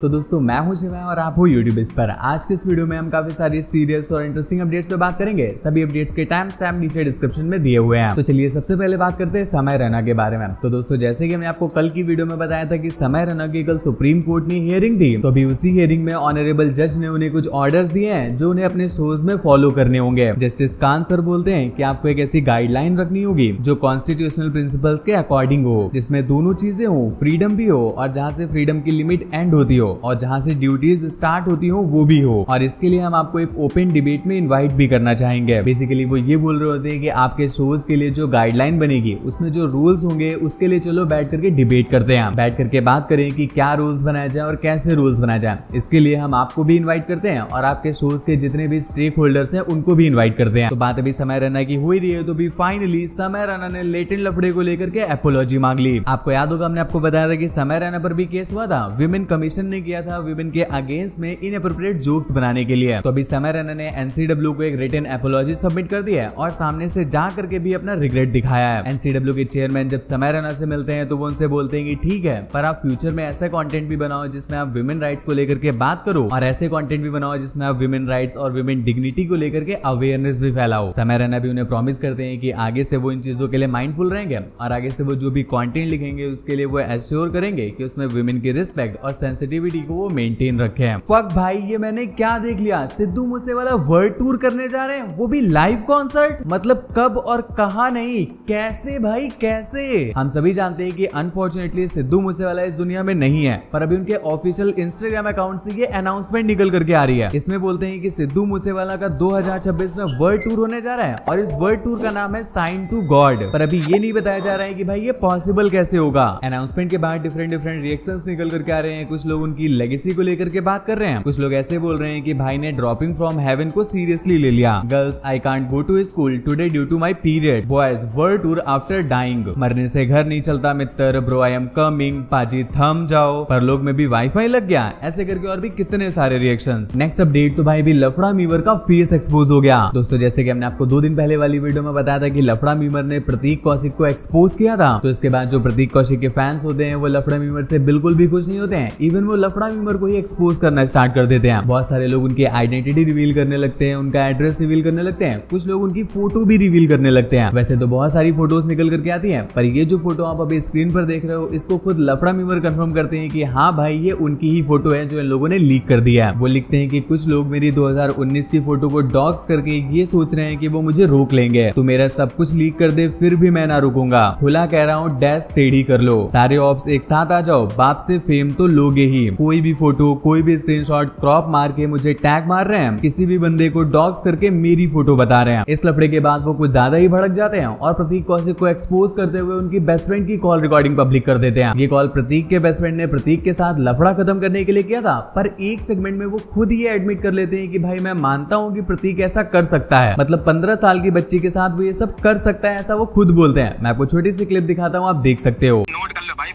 तो दोस्तों मैं हूं शिवा और आप हो यूट्यूब पर। आज के इस वीडियो में हम काफी सारी सीरियस और इंटरेस्टिंग अपडेट्स पे बात करेंगे। सभी अपडेट्स के टाइम स्टैम्प नीचे डिस्क्रिप्शन में दिए हुए हैं। तो चलिए सबसे पहले बात करते हैं समय रैना के बारे में। तो दोस्तों जैसे कि मैंने आपको कल की वीडियो में बताया था कि समय रैना की कल सुप्रीम कोर्ट में हियरिंग थी, तो अभी उसी हियरिंग में ऑनरेबल जज ने उन्हें कुछ ऑर्डर्स दिए हैं जो उन्हें अपने शोज में फॉलो करने होंगे। जस्टिस कान सर बोलते हैं कि आपको एक ऐसी गाइडलाइन रखनी होगी जो कॉन्स्टिट्यूशनल प्रिंसिपल्स के अकॉर्डिंग हो, जिसमें दोनों चीजें हो, फ्रीडम भी हो और जहाँ से फ्रीडम की लिमिट एंड होती हो और जहाँ से ड्यूटीज स्टार्ट होती हो वो भी हो। और इसके लिए हम आपको एक ओपन डिबेट में इनवाइट भी करना चाहेंगे। बेसिकली वो ये बोल रहे होते हैं कि आपके शोज के लिए जो गाइडलाइन बनेगी उसमें जो रूल्स होंगे उसके लिए चलो बैठ करके डिबेट करते हैं, बैठ करके बात करें कि क्या रूल्स बनाया जाए और कैसे रूल्स बनाया जाए। इसके लिए हम आपको भी इन्वाइट करते हैं और आपके शोज के जितने भी स्टेक होल्डर्स हैं उनको भी इन्वाइट करते हैं। तो बात अभी समय रैना की हो रही है, तो भी फाइनली समय रैना ने लेटेंट लफड़े को लेकर के अपोलॉजी मांग ली। आपको याद होगा हमने आपको बताया था कि समय रैना पर भी केस हुआ था, विमेन कमीशन ने किया था विमेन के अगेंस्ट में इनएप्रोप्रिएट जोक्स बनाने के लिए। तो अभी समय रैना ने एनसीडब्ल्यू को एक रिटन अपोलॉजी सबमिट कर दिया है और सामने से जा करके भी अपना रिग्रेट दिखाया है। एनसीडब्ल्यू के चेयरमैन जब समय रैना से मिलते हैं तो वो उनसे बोलते हैं कि ठीक है, पर आप फ्यूचर में ऐसा कंटेंट भी बनाओ जिसमें आप विमेन राइट्स को लेकर के बात करो और ऐसे कंटेंट भी बनाओ जिसमें आप विमेन राइट्स और विमेन डिग्निटी को लेकर के अवेयरनेस भी फैलाओ। समय रैना भी उन्हें प्रॉमिस करते हैं कि आगे से वो इन चीजों के लिए माइंडफुल रहेंगे और आगे से वो जो भी कंटेंट लिखेंगे उसके लिए वो एश्योर करेंगे कि उसमें विमेन की रिस्पेक्ट और सेंसिटिविटी को वो मेंटेन रखें। फक भाई, ये मैंने क्या देख लिया, सिद्धू मूसेवाला वर्ल्ड टूर करने जा रहे हैं, वो भी लाइव कॉन्सर्ट। मतलब कब और कहां नहीं, कैसे भाई कैसे। हम सभी जानते हैं कि अनफॉर्चुनेटली सिद्धू मूसेवाला इस दुनिया में नहीं है, पर अभी उनके ऑफिशियल इंस्टाग्राम अकाउंट से ये अनाउंसमेंट निकल करके आ रही है। इसमें बोलते हैं कि सिद्धू मूसेवाला का 2026 में वर्ल्ड टूर होने जा रहा है और इस वर्ल्ड टूर का नाम है साइन टू गॉड। पर अभी ये नहीं बताया जा रहा है कि भाई ये पॉसिबल कैसे होगा। अनाउंसमेंट के बाद डिफरेंट रिएक्शंस निकल करके आ रहे हैं। कुछ लोग उनकी लेगेसी को लेकर के बात कर रहे हैं, कुछ लोग ऐसे बोल रहे हैं कि भाई ने ड्रॉपिंग फ्रॉम हेवन को सीरियसली ले लिया। Girls, I can't go to school today due to my period. Boys, world tour after dying. मरने से घर नहीं चलता मित्र, ब्रो आई एम कमिंग। पाजी थम जाओ, पर लोग में भी वाईफाई लग गया। ऐसे करके और भी कितने सारे रिएक्शंस। नेक्स्ट अपडेट तो भाई भी लफड़ा मीवर का फेस एक्सपोज हो गया। दोस्तों जैसे कि हमने आपको 2 दिन पहले वाली वीडियो में बताया था कि लफड़ा मीवर ने प्रतीक कौशिक को एक्सपोज किया था, तो इसके बाद जो प्रतीक कौशिक के फैंस होते हैं वो लफड़ा मीवर से बिल्कुल भी खुश नहीं होते हैं। इवन वो लफड़ा मीवर को ही एक्सपोज करना स्टार्ट कर देते हैं। बहुत सारे लोग उनकी आइडेंटिटी रिवील करने लगते हैं, उनका एड्रेस रिवील करने लगते हैं, कुछ लोग उनकी फोटो भी रिवील करने लगते हैं। वैसे तो बहुत सारी फोटोज निकल करके आती हैं, पर ये जो फोटो आप अभी स्क्रीन पर देख रहे हो इसको खुद लफड़ा मीवर कंफर्म करते हैं कि हाँ भाई ये उनकी ही फोटो है जो इन लोगों ने लीक कर दिया है। वो लिखते हैं कि कुछ लोग मेरी 2019 की फोटो को डॉक्स करके ये सोच रहे हैं कि वो मुझे रोक लेंगे, तो मेरा सब कुछ लीक कर दे फिर भी मैं ना रुकूंगा। खुला कह रहा हूँ, डैश टेढ़ी कर लो, सारे ऑप्स एक साथ आ जाओ, बाप से फेम तो लोगे ही। कोई भी फोटो कोई भी स्क्रीनशॉट क्रॉप मार के मुझे टैग मार रहे हैं, किसी भी बंदे को डॉग्स करके मेरी फोटो बता रहे हैं। इस लफड़े के बाद वो कुछ ज्यादा ही भड़क जाते हैं और प्रतीक कौशिक को एक्सपोज करते हुए उनकी बेस्ट फ्रेंड की कॉल रिकॉर्डिंग पब्लिक कर देते हैं। ये कॉल प्रतीक के बेस्ट फ्रेंड ने प्रतीक के साथ लफड़ा खत्म करने के लिए किया था, पर एक सेगमेंट में वो खुद ये एडमिट कर लेते हैं कि भाई मैं मानता हूँ कि प्रतीक ऐसा कर सकता है, मतलब 15 साल की बच्ची के साथ वो ये सब कर सकता है, ऐसा वो खुद बोलते हैं। मैं आपको छोटी सी क्लिप दिखाता हूँ, आप देख सकते हो। नोट कर लो भाई,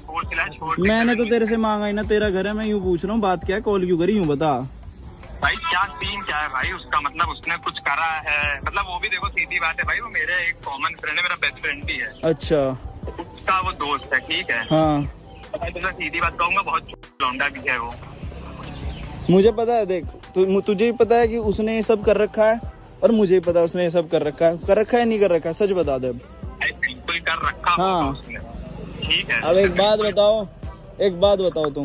मैंने तो तेरे से मांगा ही ना, तेरा घर है, मैं यूँ पूछ रहा हूँ बात क्या है, कॉल क्यों करी, यूँ बता भाई। क्या सीन क्या है भाई उसका, मतलब उसने कुछ करा है, मतलब वो भी देखो सीधी बात है भाई, वो मेरे एक कॉमन फ्रेंड है, मेरा बेस्ट फ्रेंड भी है। अच्छा, उसका वो दोस्त है, ठीक है। हाँ भाई तुमसे सीधी बात कहूँगा, बहुत लौंडा भी है वो। मुझे पता है, देख तुझे भी पता है कि उसने ये सब कर रखा है और मुझे भी पता है उसने ये सब कर रखा है नहीं कर रखा है, सच बता दे। बिल्कुल कर रखा। हाँ ठीक है। अब एक बात बताओ,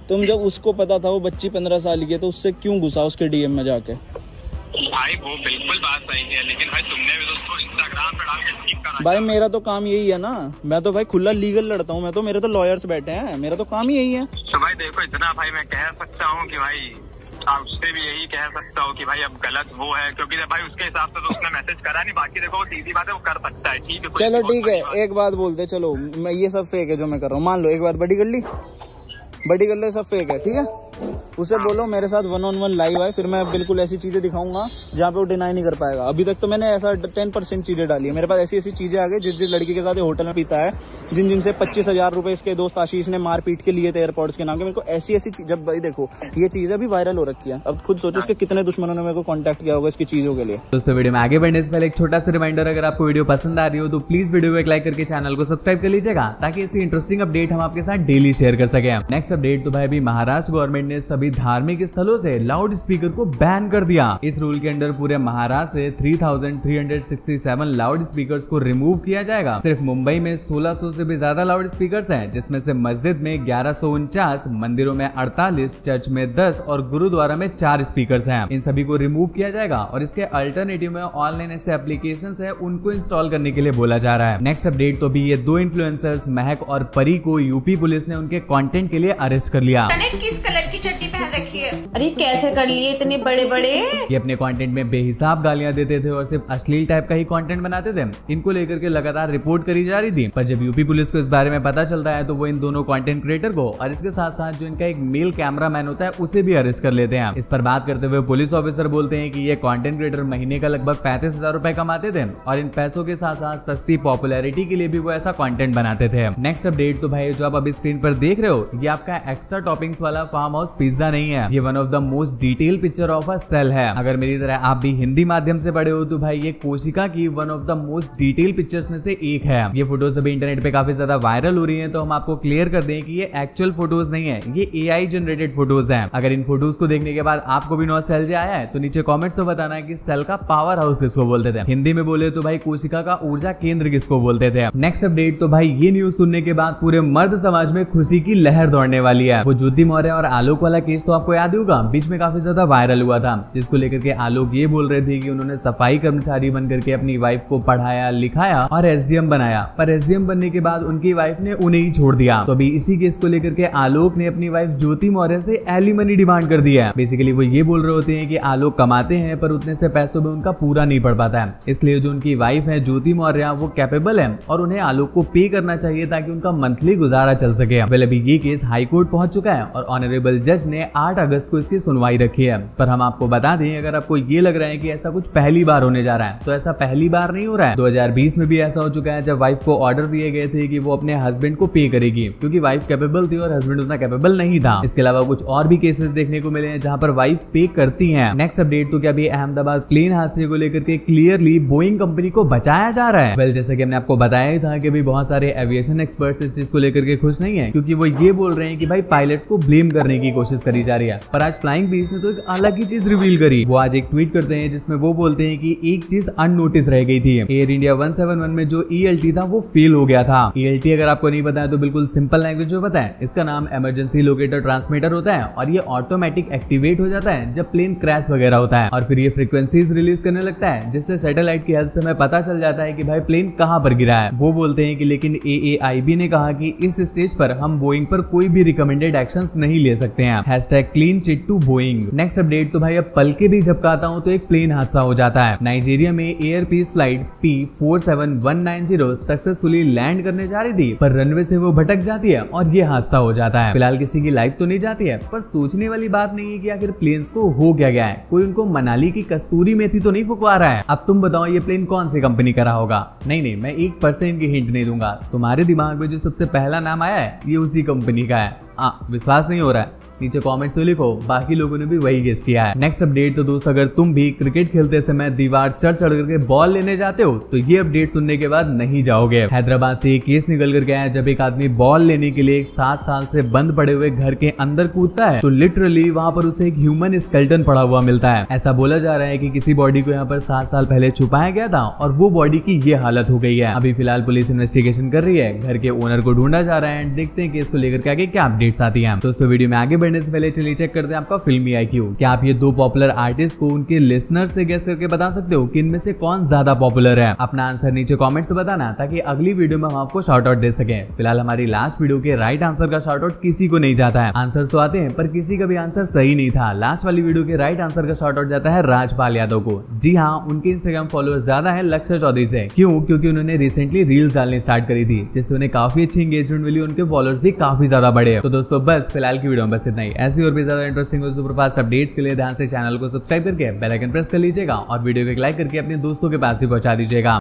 तुम जब उसको पता था वो बच्ची 15 साल की है तो उससे क्यों घुसा उसके डीएम में जाके? भाई वो बिल्कुल बात सही है, लेकिन भाई तुमने भी तो उसको इंस्टाग्राम पे डाल के ठीक करा। भाई मेरा तो काम यही है ना, मैं तो भाई खुला लीगल लड़ता हूँ, मैं तो, मेरे तो लॉयर्स बैठे हैं, मेरा तो काम ही यही है। तो भाई देखो इतना भाई मैं कह सकता हूँ कि भाई आप उससे भी यही कह सकता हो कि भाई अब गलत वो है, क्योंकि भाई उसके हिसाब से तो उसने मैसेज करा नहीं। बाकी देखो वो सीधी बात है, वो कर सकता है, ठीक है। चलो ठीक है, एक बात बोलते, चलो मैं ये सब फेक है जो मैं कर रहा हूँ, मान लो एक बात बड़ी कर ली, सब फेक है, ठीक है। उसे बोलो मेरे साथ 1-on-1 लाइव है, फिर मैं बिल्कुल ऐसी चीजें दिखाऊंगा जहाँ पे वो डिनाई नहीं कर पाएगा। अभी तक तो मैंने ऐसा 10% चीजें डाली है, मेरे पास ऐसी चीजें आ गई। जिस लड़की के साथ होटल में पीता है, जिनसे 25,000 रुपए इसके दोस्त आशीष ने मार पीट के लिए थे एयरपोर्ट्स के नाम के, मेरे को ऐसी जब भाई देखो ये चीज अभी वायरल हो रखी है। अब खुद सोचो इसके कितने दुश्मनों ने मेरे को कॉन्टेक्ट किया होगा इसकी चीजों के लिए। दोस्तों वीडियो में आगे बढ़ने से पहले एक छोटा सा रिमाइंडर, अगर आपको वीडियो पसंद आ रही हो तो प्लीज वीडियो को एक लाइक करके चैनल को सब्सक्राइब कर लीजिएगा, ताकि ऐसी इंटरेस्टिंग अपडेट हम आपके साथ डेली शेयर कर सके। नेक्स्ट अपडेट तो भाई अभी महाराष्ट्र गवर्नमेंट ने सभी धार्मिक स्थलों से लाउड स्पीकर को बैन कर दिया। इस रूल के अंडर पूरे महाराष्ट्र से 3,367 लाउड स्पीकर्स को रिमूव किया जाएगा। सिर्फ मुंबई में 1600 से भी ज्यादा लाउड स्पीकर्स हैं, जिसमें से मस्जिद में 1149, मंदिरों में 48, चर्च में 10 और गुरुद्वारा में 4 स्पीकर्स हैं। इन सभी को रिमूव किया जाएगा और इसके अल्टरनेटिव में ऑनलाइन ऐसे एप्लीकेशंस है, उनको इंस्टॉल करने के लिए बोला जा रहा है। नेक्स्ट अपडेट तो भी ये 2 इन्फ्लुएंसर्स महक और परी को यूपी पुलिस ने उनके कंटेंट के लिए अरेस्ट कर लिया। किस कलर की चड्डी पहन रखी है? अरे कैसे कर लिए इतने बड़े बड़े? ये अपने कंटेंट में बेहिसाब गालियां देते थे और सिर्फ अश्लील टाइप का ही कंटेंट बनाते थे। इनको लेकर के लगातार रिपोर्ट करी जा रही थी, पर जब यूपी पुलिस को इस बारे में पता चलता है तो वो इन दोनों कंटेंट क्रिएटर को और इसके साथ साथ जो इनका एक मेल कैमरामैन होता है उसे भी अरेस्ट कर लेते हैं। इस पर बात करते हुए पुलिस ऑफिसर बोलते हैं कि ये कंटेंट क्रिएटर महीने का लगभग 35,000 रुपए कमाते थे और इन पैसों के साथ साथ सस्ती पॉपुलैरिटी के लिए भी वो ऐसा कंटेंट बनाते थे। नेक्स्ट अपडेट तो भाई जो आप अभी स्क्रीन पर देख रहे हो, ये आपका एक्स्ट्रा टॉपिंग्स वाला फार्म हाउस पिज्जा नहीं है, ये one of the most detail picture of a cell है। अगर मेरी तरह आप भी हिंदी माध्यम से पढ़े हो तो भाई ये कोशिका की one of the most detail pictures में से एक है। ये फोटोज अभी इंटरनेट पे काफी ज्यादा वायरल हो रही हैं, तो हम आपको क्लियर कर दें कि ये एक्चुअल फोटोज नहीं है, ये एआई जनरेटेड फोटोज हैं। अगर इन फोटोज को देखने के बाद आपको भी नॉस्टैल्जिया आया है तो नीचे कमेंट्स में बताना है कि सेल का पावर हाउस किसको बोलते थे, हिंदी में बोले तो भाई कोशिका का ऊर्जा केंद्र किसको बोलते थे। नेक्स्ट अपडेट तो भाई ये न्यूज सुनने के बाद पूरे मर्द समाज में खुशी की लहर दौड़ने वाली है। वो ज्योति मौर्य और आलोक वाला केस तो आपको याद होगा, बीच में काफी ज्यादा वायरल हुआ था, जिसको लेकर के आलोक ये बोल रहे थे कि उन्होंने सफाई कर्मचारी बनकर के अपनी वाइफ को पढ़ाया लिखाया और एसडीएम बनाया, पर एसडीएम बनने के बाद उनकी वाइफ ने उन्हें ही छोड़ दिया। तो अभी इसी केस को लेकर के आलोक ने अपनी वाइफ ज्योति मौर्य से एलिमनी डिमांड कर दी है। बेसिकली वो ये बोल रहे होते हैं कि आलोक कमाते हैं पर उतने से पैसों में उनका पूरा नहीं पड़ पाता है, इसलिए जो उनकी वाइफ है ज्योति मौर्य वो कैपेबल है और उन्हें आलोक को पे करना चाहिए ताकि उनका मंथली गुजारा चल सके। वेल अभी ये केस हाई कोर्ट पहुंच चुका है और ऑनरेबल जज ने 8 अगस्त को इसकी सुनवाई रखी है। पर हम आपको बता दें, अगर आपको ये लग रहा है कि ऐसा कुछ पहली बार होने जा रहा है, तो ऐसा पहली बार नहीं हो रहा है। 2020 में भी ऐसा हो चुका है जब वाइफ को ऑर्डर दिए गए थे कि वो अपने हस्बैंड को पे करेगी, क्योंकि वाइफ कैपेबल थी और हस्बैंड उतना कैपेबल नहीं था। इसके अलावा कुछ और भी केसेस देखने को मिले हैं जहां पर वाइफ पे करती हैं। नेक्स्ट अपडेट तो क्या अभी अहमदाबाद प्लेन हादसे को लेकर के क्लियरली बोइंग कंपनी को बचाया जा रहा है। वेल जैसे कि हमने आपको बताया ही था कि अभी बहुत सारे एविएशन एक्सपर्ट्स इस चीज को लेकर के खुश नहीं है, क्योंकि वो ये बोल रहे हैं कि भाई पायलट्स को ब्लेम करने की कोशिश करी जा रही है। पर आज फ्लाइंग बीच ने तो एक अलग ही चीज रिवील करी। वो आज एक ट्वीट करते हैं जिसमें वो बोलते हैं कि एक चीज अननोटिस रह गई थी। एयर इंडिया 171 में जो ELT था वो फेल हो गया था। ELT अगर आपको नहीं पता है तो बिल्कुल सिंपल लैंग्वेज में बताएं, इसका नाम इमरजेंसी लोकेटर ट्रांसमीटर होता है और ये ऑटोमेटिक एक्टिवेट हो जाता है जब प्लेन क्रैश वगैरह होता है और फिर ये फ्रीक्वेंसीज रिलीज करने लगता है, जिससे सैटेलाइट की हेल्प से हमें पता चल जाता है कि भाई प्लेन कहां पर गिरा है। वो बोलते हैं कि लेकिन AAIB ने कहा कि इस स्टेज पर हम बोइंग पर कोई भी रिकमेंडेड एक्शंस नहीं ले सकते हैं। #CleanChit2Boeing। नेक्स्ट अपडेट तो भाई अब पल के भी झपकाता हूं तो एक प्लेन हादसा हो जाता है। नाइजीरिया में Air Peace flight P47190 successfully land करने जा रही थी, पर रनवे से वो भटक जाती है और ये हादसा हो जाता है। फिलहाल किसी की लाइफ तो नहीं जाती है, पर सोचने वाली बात नहीं है कि आखिर प्लेन्स को हो क्या गया है, कोई उनको मनाली की कस्तूरी मेथी तो नहीं फुकवा रहा है। अब तुम बताओ ये प्लेन कौन सी कंपनी का रहा होगा? नहीं, मैं 1% की हिंट नहीं दूंगा, तुम्हारे दिमाग में जो सबसे पहला नाम आया है ये उसी कंपनी का है। विश्वास नहीं हो रहा है? नीचे कमेंट्स में लिखो, बाकी लोगों ने भी वही गेस किया है। नेक्स्ट अपडेट तो दोस्त अगर तुम भी क्रिकेट खेलते समय दीवार चढ़ करके बॉल लेने जाते हो तो ये अपडेट सुनने के बाद नहीं जाओगे। हैदराबाद से एक केस निकल कर गया है जब एक आदमी बॉल लेने के लिए एक 7 साल से बंद पड़े हुए घर के अंदर कूदता है तो लिटरली वहां पर उसे एक ह्यूमन स्केलेटन पड़ा हुआ मिलता है। ऐसा बोला जा रहा है कि किसी बॉडी को यहाँ पर 7 साल पहले छुपाया गया था और वो बॉडी की ये हालत हो गई है। अभी फिलहाल पुलिस इन्वेस्टिगेशन कर रही है, घर के ओनर को ढूंढा जा रहा है। देखते हैं केस को लेकर के आगे क्या अपडेट्स आती है। दोस्तों वीडियो में आगे बढ़ने से पहले चलिए चेक करते हैं आपका फिल्मी IQ। क्या आप ये 2 पॉपुलर आर्टिस्ट को उनके लिसनर से गेस करके बता सकते हो कि इनमें से कौन ज्यादा पॉपुलर है? अपना आंसर नीचे कमेंट से बताना ताकि अगली वीडियो में हम आपको शाउट आउट दे सके। फिलहाल हमारी लास्ट वीडियो के राइट आंसर का शाउट आउट किसी को नहीं जाता है। आंसर तो आते हैं पर किसी का भी आंसर सही नहीं था। लास्ट वाली वीडियो के राइट आंसर का शाउट आउट जाता है राजपाल यादव को। जी हाँ, उनके इंस्टाग्राम फॉलोअर्स ज्यादा है लक्ष्य चौधरी से। क्यों? क्योंकि उन्होंने रिसेंटली रील्स डालनी स्टार्ट करी थी जिससे उन्हें काफी अच्छी एंगेजमेंट मिली, उनके फॉलोअर्स भी काफी ज्यादा बढ़े। तो दोस्तों बस फिलहाल की वीडियो में बस इतना ही। ऐसी और भी ज्यादा इंटरेस्टिंग और सुपरफास्ट अपडेट्स के लिए ध्यान से चैनल को सब्सक्राइब करके बेल आइकन प्रेस कर लीजिएगा और वीडियो को लाइक करके अपने दोस्तों के पास ही पहुंचा दीजिएगा।